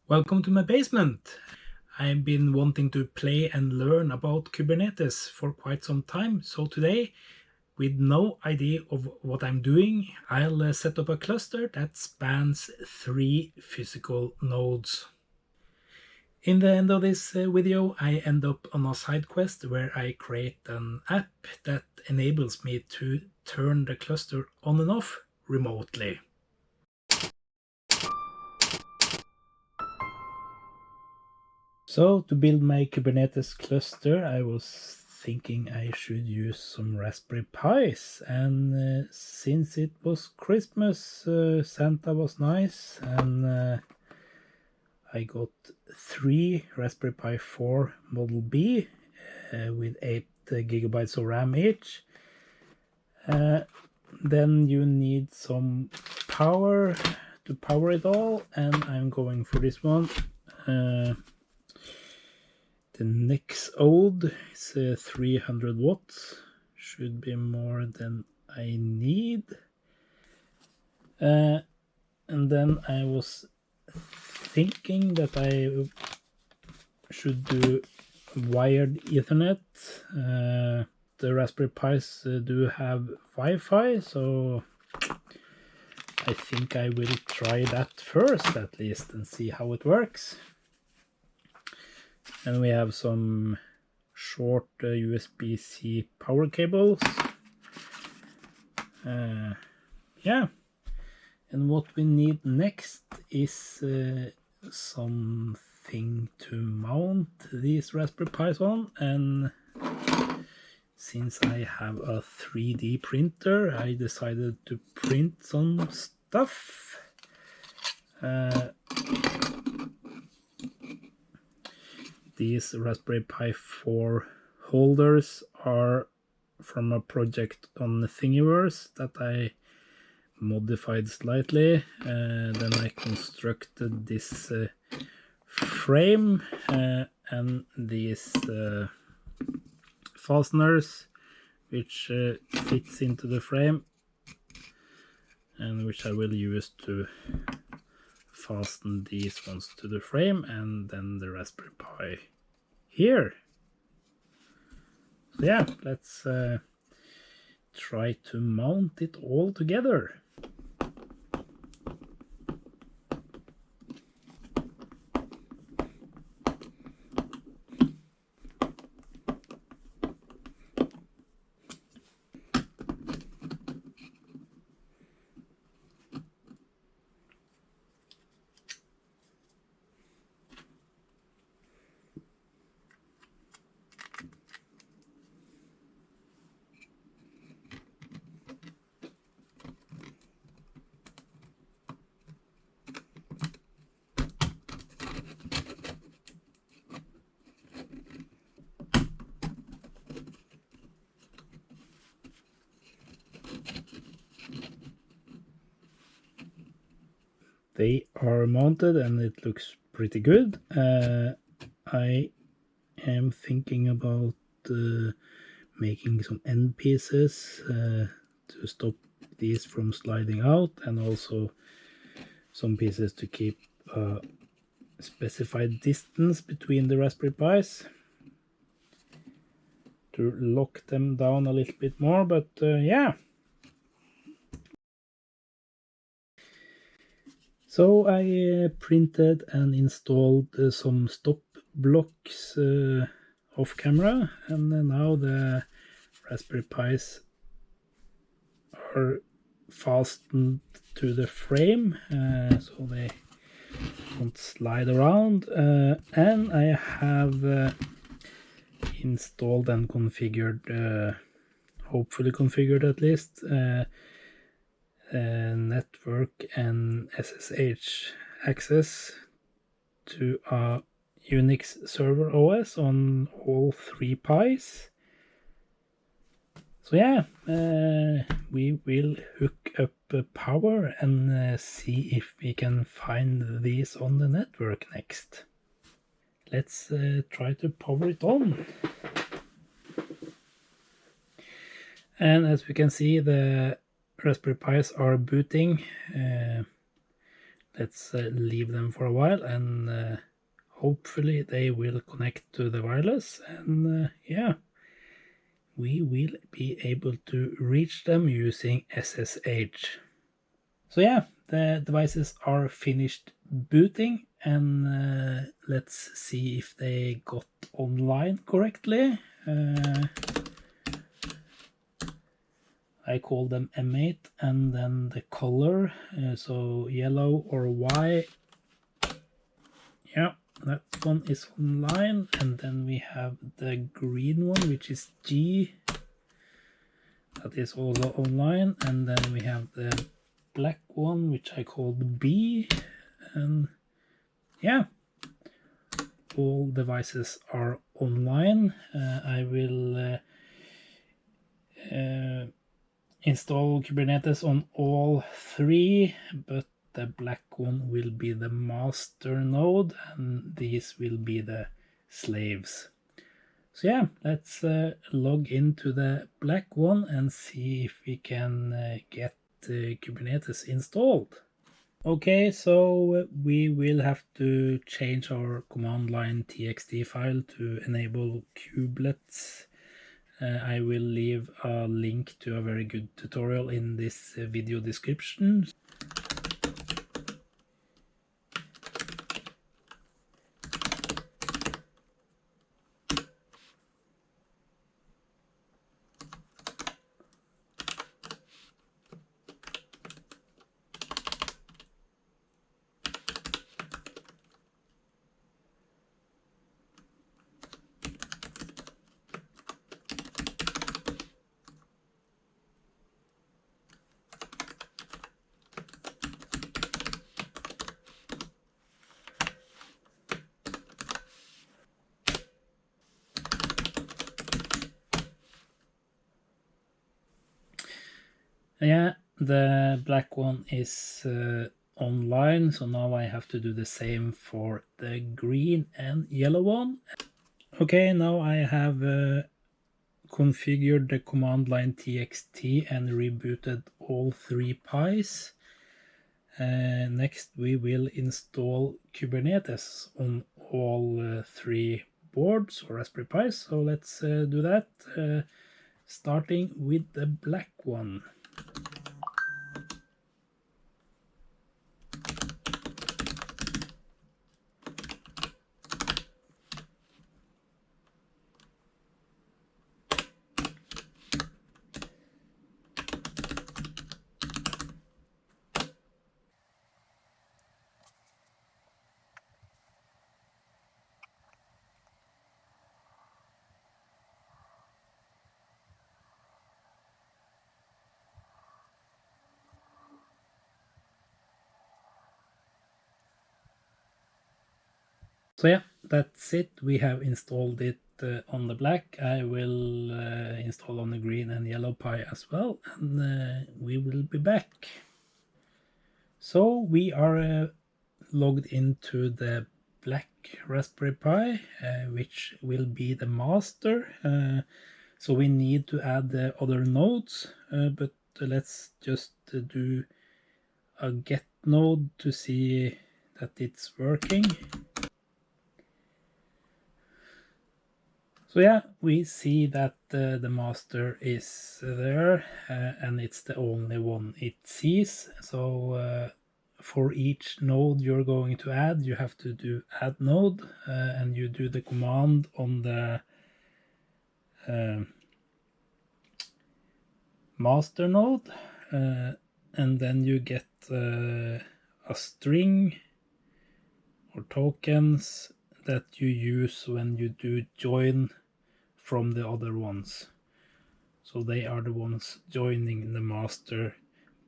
Welcome to my basement. I've been wanting to play and learn about Kubernetes for quite some time, so today, with no idea of what I'm doing, I'll set up a cluster that spans 3 physical nodes. In the end of this video, I end up on a side quest where I create an app that enables me to turn the cluster on and off remotely. So to build my Kubernetes cluster, I was thinking I should use some Raspberry Pis, and since it was Christmas, Santa was nice, and I got 3 Raspberry Pi 4 Model B with 8 gigabytes of RAM each. Then you need some power to power it all, and I'm going for this one. The next old is 300 watts, should be more than I need. And then I was thinking that I should do wired Ethernet. The Raspberry Pis do have Wi-Fi, so I think I will try that first at least and see how it works. And we have some short USB-C power cables. Yeah, and what we need next is something to mount these Raspberry Pis on, and since I have a 3D printer, I decided to print some stuff. These Raspberry Pi 4 holders are from a project on Thingiverse that I modified slightly. Then I constructed this frame and these fasteners which fits into the frame and which I will use to fasten these ones to the frame, and then the Raspberry Pi here. So yeah, let's try to mount it all together. They are mounted and it looks pretty good. I am thinking about making some end pieces to stop these from sliding out, and also some pieces to keep a specified distance between the Raspberry Pis to lock them down a little bit more, but yeah. So I printed and installed some stop blocks off camera, and now the Raspberry Pis are fastened to the frame so they don't slide around, and I have installed and configured, hopefully configured at least, network and SSH access to a Unix server OS on all 3 Pis. So yeah, we will hook up power and see if we can find these on the network next. Let's try to power it on. And as we can see, the Raspberry Pis are booting. let's leave them for a while, and hopefully they will connect to the wireless, and yeah, we will be able to reach them using SSH. So yeah, the devices are finished booting, and let's see if they got online correctly. I call them M8, and then the color, so yellow or Y. Yeah, that one is online, and then we have the green one, which is G. That is also online, and then we have the black one, which I called B, and yeah, all devices are online. I will install Kubernetes on all three, but the black one will be the master node, and these will be the slaves. So yeah, let's log into the black one and see if we can get Kubernetes installed. Okay, so we will have to change our command line txt file to enable kubelets. I will leave a link to a very good tutorial in this video description. Yeah, the black one is online, so now I have to do the same for the green and yellow one. Okay, now I have configured the command line txt and rebooted all three Pis. Next we will install Kubernetes on all three boards or Raspberry Pis, so let's do that, starting with the black one. So yeah, that's it. We have installed it on the black. I will install on the green and yellow Pi as well, and we will be back. So we are logged into the black Raspberry Pi, which will be the master. So we need to add the other nodes, but let's just do a get node to see that it's working. So yeah, we see that the master is there, and it's the only one it sees. So for each node you're going to add, you have to do add node, and you do the command on the master node, and then you get a string or tokens that you use when you do join from the other ones. So they are the ones joining the master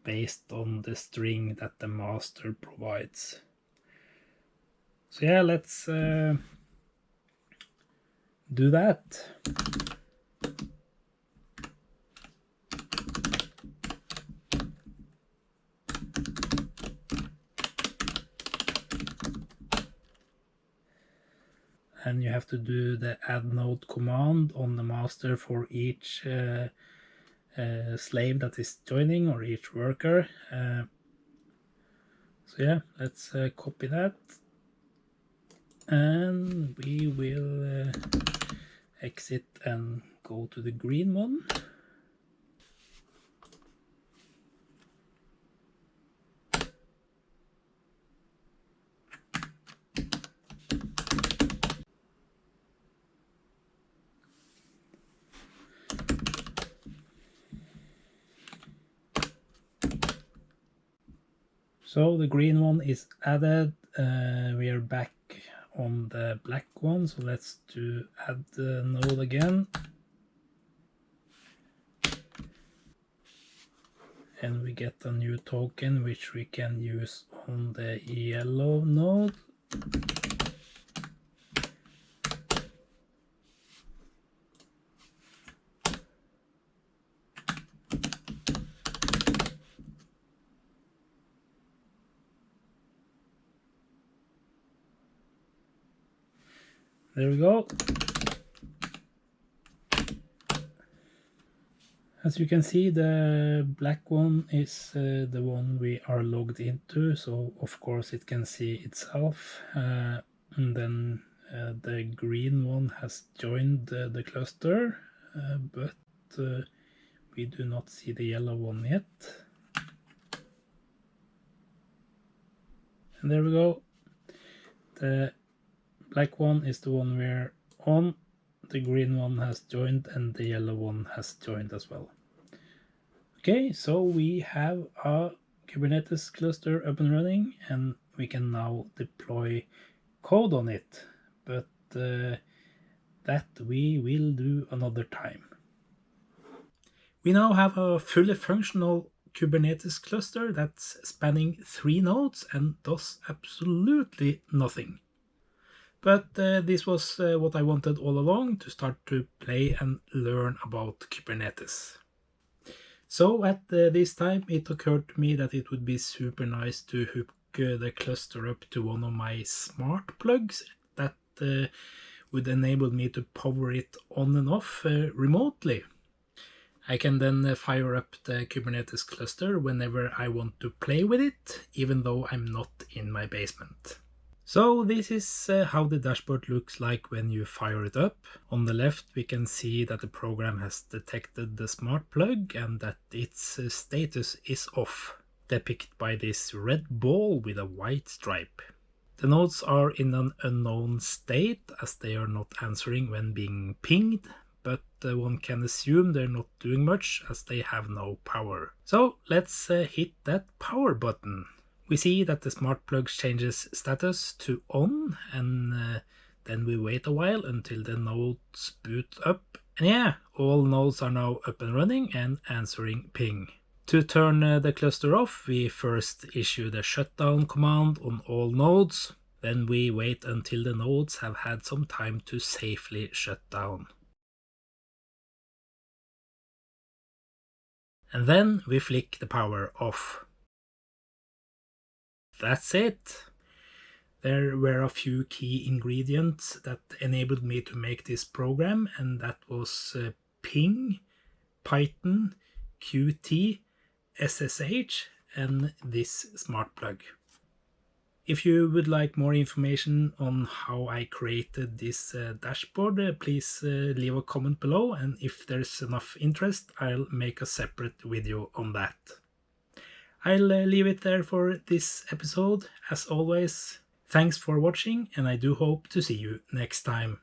based on the string that the master provides. So yeah, let's do that. And you have to do the add node command on the master for each slave that is joining, or each worker. So yeah, let's copy that, and we will exit and go to the green one. So the green one is added. We are back on the black one, so let's add the node again. And we get a new token which we can use on the yellow node. There we go. As you can see, the black one is the one we are logged into, so of course it can see itself. And then the green one has joined the cluster, but we do not see the yellow one yet. And there we go. The black one is the one we're on. The green one has joined and the yellow one has joined as well. Okay, so we have a Kubernetes cluster up and running, and we can now deploy code on it, but that we will do another time. We now have a fully functional Kubernetes cluster that's spanning 3 nodes and does absolutely nothing. But this was what I wanted all along, to start to play and learn about Kubernetes. So at this time it occurred to me that it would be super nice to hook the cluster up to one of my smart plugs that would enable me to power it on and off remotely. I can then fire up the Kubernetes cluster whenever I want to play with it, even though I'm not in my basement. So this is how the dashboard looks like when you fire it up. On the left we can see that the program has detected the smart plug and that its status is off, depicted by this red ball with a white stripe. The nodes are in an unknown state as they are not answering when being pinged, but one can assume they're not doing much as they have no power. So let's hit that power button. We see that the smart plug changes status to on, and then we wait a while until the nodes boot up. And yeah, all nodes are now up and running and answering ping. To turn the cluster off, we first issue the shutdown command on all nodes. Then we wait until the nodes have had some time to safely shut down. And then we flick the power off. That's it. There were a few key ingredients that enabled me to make this program, and that was ping, Python, Qt, SSH, and this smart plug. If you would like more information on how I created this dashboard, please leave a comment below, and if there's enough interest, I'll make a separate video on that. I'll leave it there for this episode. As always, thanks for watching, and I do hope to see you next time.